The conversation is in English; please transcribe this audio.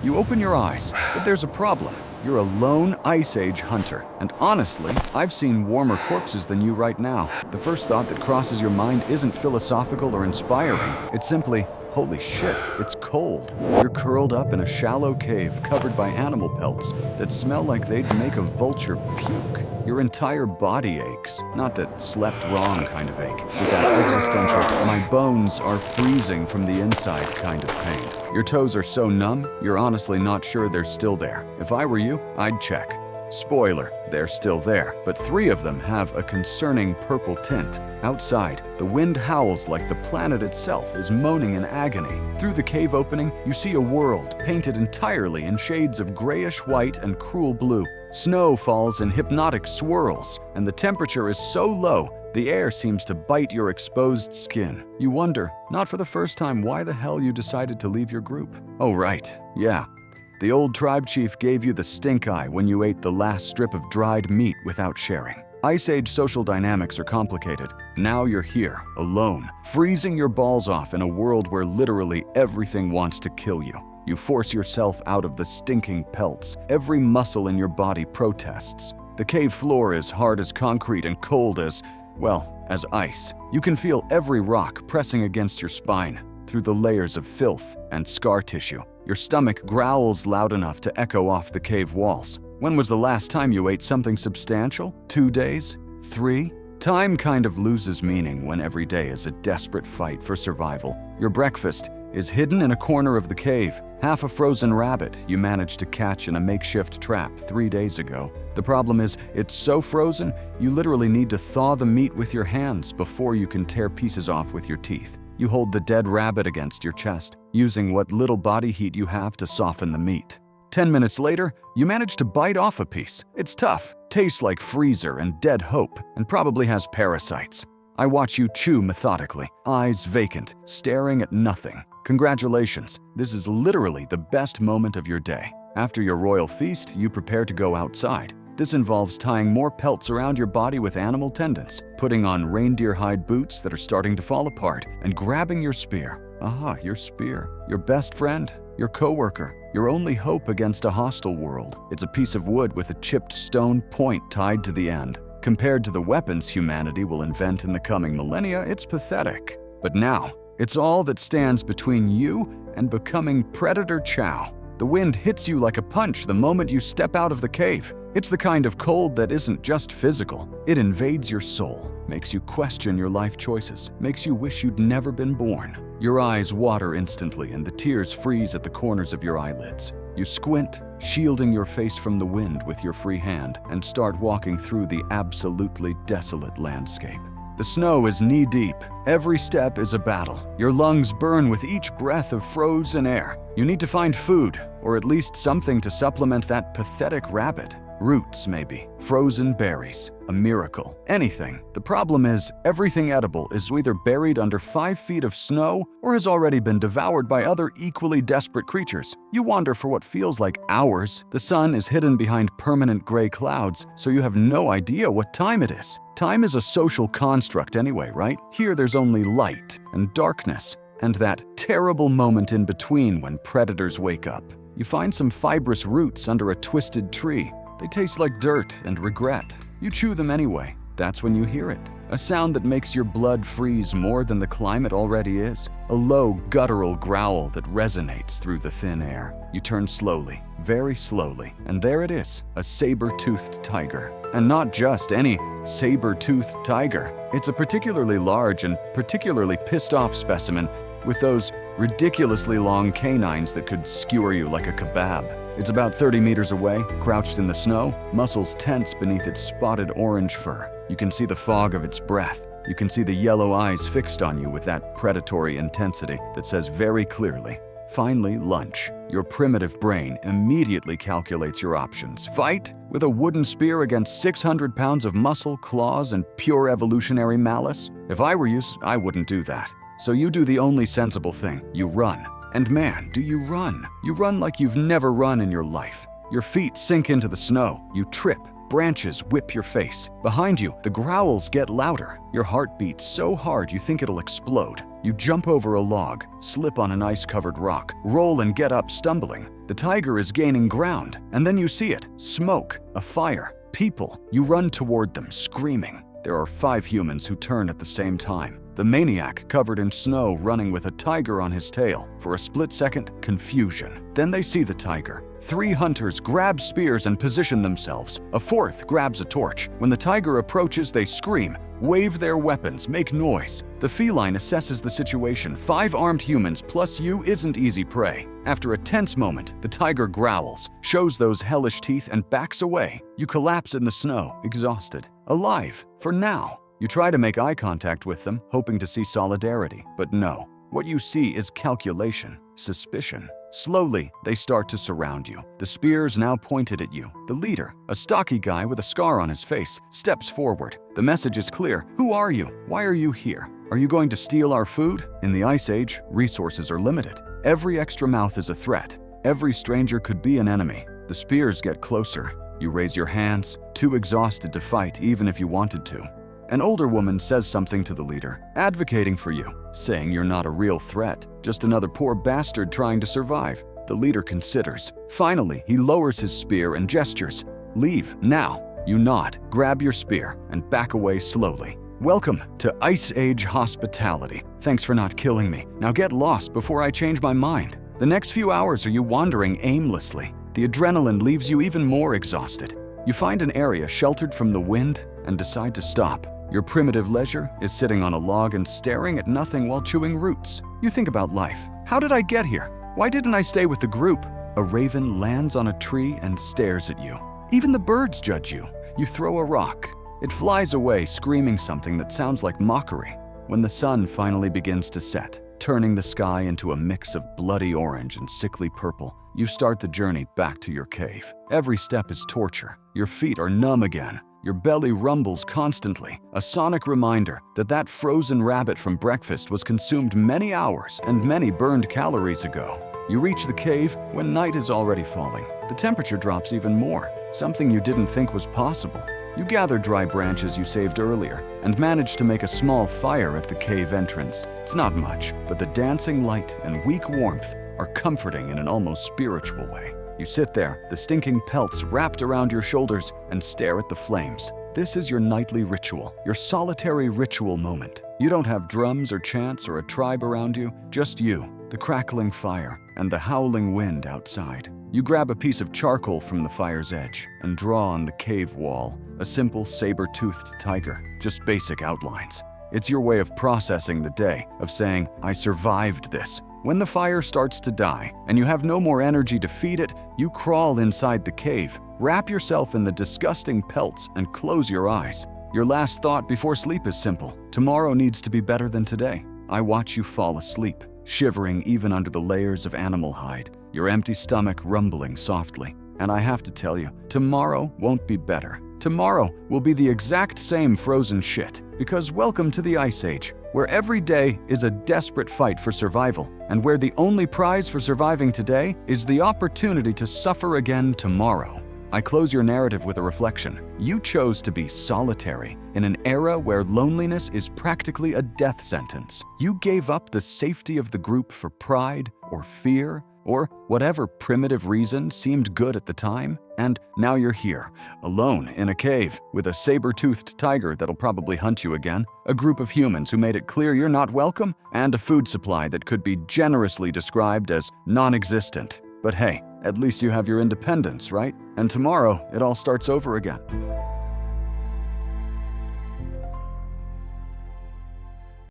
You open your eyes, but there's a problem. You're a lone Ice Age hunter, and honestly, I've seen warmer corpses than you right now. The first thought that crosses your mind isn't philosophical or inspiring. It's simply, holy shit, it's cold. You're curled up in a shallow cave covered by animal pelts that smell like they'd make a vulture puke. Your entire body aches, not that slept wrong kind of ache, but that existential, my bones are freezing from the inside kind of pain. Your toes are so numb, you're honestly not sure they're still there. If I were you, I'd check. Spoiler, they're still there, but 3 of them have a concerning purple tint. Outside, the wind howls like the planet itself is moaning in agony. Through the cave opening, you see a world painted entirely in shades of grayish white and cruel blue. Snow falls in hypnotic swirls, and the temperature is so low, the air seems to bite your exposed skin. You wonder, not for the first time, why the hell you decided to leave your group. Oh right, yeah. The old tribe chief gave you the stink eye when you ate the last strip of dried meat without sharing. Ice Age social dynamics are complicated. Now you're here, alone, freezing your balls off in a world where literally everything wants to kill you. You force yourself out of the stinking pelts. Every muscle in your body protests. The cave floor is hard as concrete and cold as, well, as ice. You can feel every rock pressing against your spine through the layers of filth and scar tissue. Your stomach growls loud enough to echo off the cave walls. When was the last time you ate something substantial? 2 days? 3? Time kind of loses meaning when every day is a desperate fight for survival. Your breakfast is hidden in a corner of the cave. Half a frozen rabbit you managed to catch in a makeshift trap 3 days ago. The problem is, it's so frozen, you literally need to thaw the meat with your hands before you can tear pieces off with your teeth. You hold the dead rabbit against your chest, using what little body heat you have to soften the meat. 10 minutes later, you manage to bite off a piece. It's tough, tastes like freezer and dead hope, and probably has parasites. I watch you chew methodically, eyes vacant, staring at nothing. Congratulations, this is literally the best moment of your day. After your royal feast, you prepare to go outside. This involves tying more pelts around your body with animal tendons, putting on reindeer hide boots that are starting to fall apart, and grabbing your spear. Aha, your spear. Your best friend, your coworker, your only hope against a hostile world. It's a piece of wood with a chipped stone point tied to the end. Compared to the weapons humanity will invent in the coming millennia, it's pathetic. But now, it's all that stands between you and becoming Predator Chow. The wind hits you like a punch the moment you step out of the cave. It's the kind of cold that isn't just physical. It invades your soul, makes you question your life choices, makes you wish you'd never been born. Your eyes water instantly and the tears freeze at the corners of your eyelids. You squint, shielding your face from the wind with your free hand, and start walking through the absolutely desolate landscape. The snow is knee-deep. Every step is a battle. Your lungs burn with each breath of frozen air. You need to find food, or at least something to supplement that pathetic rabbit. Roots, maybe. Frozen berries. A miracle. Anything. The problem is, everything edible is either buried under 5 feet of snow or has already been devoured by other equally desperate creatures. You wander for what feels like hours. The sun is hidden behind permanent gray clouds, so you have no idea what time it is. Time is a social construct anyway, right? Here there's only light and darkness, and that terrible moment in between when predators wake up. You find some fibrous roots under a twisted tree. They taste like dirt and regret. You chew them anyway. That's when you hear it. A sound that makes your blood freeze more than the climate already is. A low, guttural growl that resonates through the thin air. You turn slowly, very slowly, and there it is, a saber-toothed tiger. And not just any saber-toothed tiger. It's a particularly large and particularly pissed-off specimen with those ridiculously long canines that could skewer you like a kebab. It's about 30 meters away, crouched in the snow, muscles tense beneath its spotted orange fur. You can see the fog of its breath. You can see the yellow eyes fixed on you with that predatory intensity that says very clearly, finally, lunch. Your primitive brain immediately calculates your options. Fight with a wooden spear against 600 pounds of muscle, claws, and pure evolutionary malice? If I were you, I wouldn't do that. So you do the only sensible thing. You run. And man, do you run. You run like you've never run in your life. Your feet sink into the snow. You trip. Branches whip your face. Behind you, the growls get louder. Your heart beats so hard you think it'll explode. You jump over a log, slip on an ice-covered rock, roll and get up stumbling. The tiger is gaining ground, and then you see it. Smoke, a fire, people. You run toward them, screaming. There are 5 humans who turn at the same time. The maniac covered in snow running with a tiger on his tail. For a split second, confusion. Then they see the tiger. 3 hunters grab spears and position themselves. A 4th grabs a torch. When the tiger approaches, they scream, wave their weapons, make noise. The feline assesses the situation. 5 armed humans plus you isn't easy prey. After a tense moment, the tiger growls, shows those hellish teeth, and backs away. You collapse in the snow, exhausted. Alive, for now. You try to make eye contact with them, hoping to see solidarity, but no. What you see is calculation, suspicion. Slowly, they start to surround you. The spears now pointed at you. The leader, a stocky guy with a scar on his face, steps forward. The message is clear. Who are you? Why are you here? Are you going to steal our food? In the Ice Age, resources are limited. Every extra mouth is a threat. Every stranger could be an enemy. The spears get closer. You raise your hands, too exhausted to fight even if you wanted to. An older woman says something to the leader, advocating for you, saying you're not a real threat, just another poor bastard trying to survive. The leader considers. Finally, he lowers his spear and gestures. Leave, now. You nod, grab your spear, and back away slowly. Welcome to Ice Age hospitality. Thanks for not killing me. Now get lost before I change my mind. The next few hours are you wandering aimlessly. The adrenaline leaves you even more exhausted. You find an area sheltered from the wind and decide to stop. Your primitive leisure is sitting on a log and staring at nothing while chewing roots. You think about life. How did I get here? Why didn't I stay with the group? A raven lands on a tree and stares at you. Even the birds judge you. You throw a rock. It flies away, screaming something that sounds like mockery. When the sun finally begins to set, turning the sky into a mix of bloody orange and sickly purple, you start the journey back to your cave. Every step is torture. Your feet are numb again. Your belly rumbles constantly, a sonic reminder that that frozen rabbit from breakfast was consumed many hours and many burned calories ago. You reach the cave when night is already falling. The temperature drops even more, something you didn't think was possible. You gather dry branches you saved earlier and manage to make a small fire at the cave entrance. It's not much, but the dancing light and weak warmth are comforting in an almost spiritual way. You sit there, the stinking pelts wrapped around your shoulders, and stare at the flames. This is your nightly ritual, your solitary ritual moment. You don't have drums or chants or a tribe around you, just you, the crackling fire, and the howling wind outside. You grab a piece of charcoal from the fire's edge and draw on the cave wall, a simple saber-toothed tiger, just basic outlines. It's your way of processing the day, of saying, I survived this. When the fire starts to die and you have no more energy to feed it, you crawl inside the cave, wrap yourself in the disgusting pelts, and close your eyes. Your last thought before sleep is simple. Tomorrow needs to be better than today. I watch you fall asleep, shivering even under the layers of animal hide, your empty stomach rumbling softly. And I have to tell you, tomorrow won't be better. Tomorrow will be the exact same frozen shit, because welcome to the Ice Age, where every day is a desperate fight for survival, and where the only prize for surviving today is the opportunity to suffer again tomorrow. I close your narrative with a reflection. You chose to be solitary in an era where loneliness is practically a death sentence. You gave up the safety of the group for pride or fear or whatever primitive reason seemed good at the time, and now you're here, alone in a cave with a saber-toothed tiger that'll probably hunt you again, a group of humans who made it clear you're not welcome, and a food supply that could be generously described as non-existent. But hey, at least you have your independence, right? And tomorrow, it all starts over again.